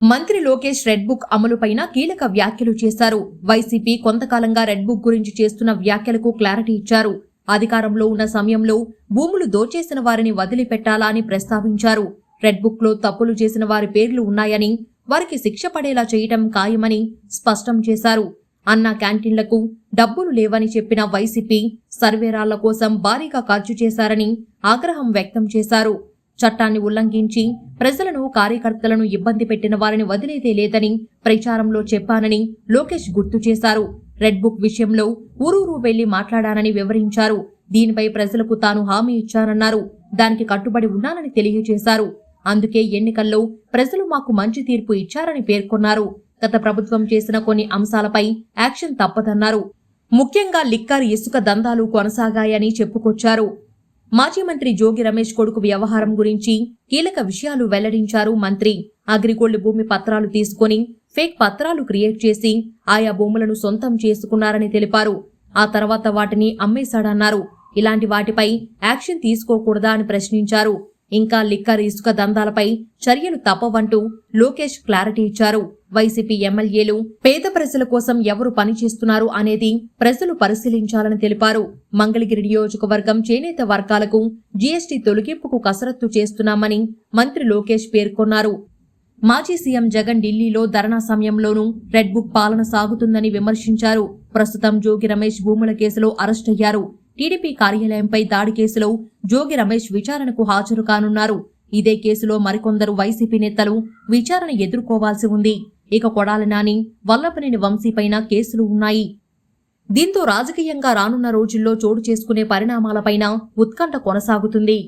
మంత్రి Lokesh red book అమలుపైన కీలక వ్యాఖ్యలు చేశారు. వైసీపీ కొంతకాలంగా రెడ్ బుక్ గురించి చేస్తున్న వ్యాఖ్యలకు క్లారిటీ ఇచ్చారు. అధికారంలో ఉన్న సమయంలో భూములు దోచేసిన వారిని వదిలిపెట్టాలా అని ప్రస్తావించారు. రెడ్ బుక్ లో తప్పులు చేసిన వారి పేర్లు ఉన్నాయని, వారికి శిక్ష పడేలా చేయటం ఖాయమని స్పష్టం చేశారు. అన్న క్యాంటీన్లకు డబ్బులు లేవని చెప్పిన వైసీపీ సర్వేరాళ్ల కోసం భారీగా ఖర్చు చేశారని ఆగ్రహం వ్యక్తం చేశారు. చట్టాన్ని ఉల్లంఘించి ప్రజలను, కార్యకర్తలను ఇబ్బంది పెట్టిన వారిని వదిలేదే లేదని ప్రచారంలో చెప్పానని లోకేష్ గుర్తు చేశారు. రెడ్ బుక్ విషయంలో ఊరూరు వెళ్లి మాట్లాడానని వివరించారు. దీనిపై ప్రజలకు తాను హామీ ఇచ్చానన్నారు. దానికి కట్టుబడి ఉన్నానని తెలియజేశారు. అందుకే ఎన్నికల్లో ప్రజలు మాకు మంచి తీర్పు ఇచ్చారని పేర్కొన్నారు. గత ప్రభుత్వం చేసిన కొన్ని అంశాలపై యాక్షన్ తప్పదన్నారు. ముఖ్యంగా లిక్కర్, ఇసుక దందాలు కొనసాగాయని చెప్పుకొచ్చారు. మాజీ మంత్రి జోగి రమేష్ కొడుకు వ్యవహారం గురించి కీలక విషయాలు వెల్లడించారు మంత్రి. అగ్రిగోల్డ్ భూమి పత్రాలు తీసుకుని ఫేక్ పత్రాలు క్రియేట్ చేసి ఆయా భూములను సొంతం చేసుకున్నారని తెలిపారు. ఆ తర్వాత వాటిని అమ్మేశాడన్నారు. ఇలాంటి వాటిపై యాక్షన్ తీసుకోకూడదా అని ప్రశ్నించారు. ఇంకా లిక్కర్, ఇసుక దందాలపై చర్యలు తప్పవంటూ లోకేష్ క్లారిటీ ఇచ్చారు. వైసీపీ ఎమ్మెల్యేలు పేద ప్రజల కోసం ఎవరు పనిచేస్తున్నారు అనేది ప్రజలు పరిశీలించాలని తెలిపారు. మంగళగిరి నియోజకవర్గం చేనేత వర్గాలకు జీఎస్టీ తొలగింపుకు కసరత్తు చేస్తున్నామని మంత్రి లోకేష్ పేర్కొన్నారు. మాజీ సీఎం జగన్ ఢిల్లీలో ధర్నా సమయంలోనూ రెడ్ బుక్ పాలన సాగుతుందని విమర్శించారు. ప్రస్తుతం జోగి రమేష్ భూముల కేసులో అరెస్టయ్యారు. టీడీపీ కార్యాలయంపై దాడి కేసులో జోగి రమేష్ విచారణకు హాజరు కానున్నారు. ఇదే కేసులో మరికొందరు వైసీపీ నేతలు విచారణ ఎదుర్కోవాల్సి ఉంది. ఇక కొడాలి నాని, వల్లభనేని వంశీపైన కేసులు ఉన్నాయి. దీంతో రాజకీయంగా రానున్న రోజుల్లో చోటు చేసుకునే పరిణామాలపైన ఉత్కంఠ కొనసాగుతుంది.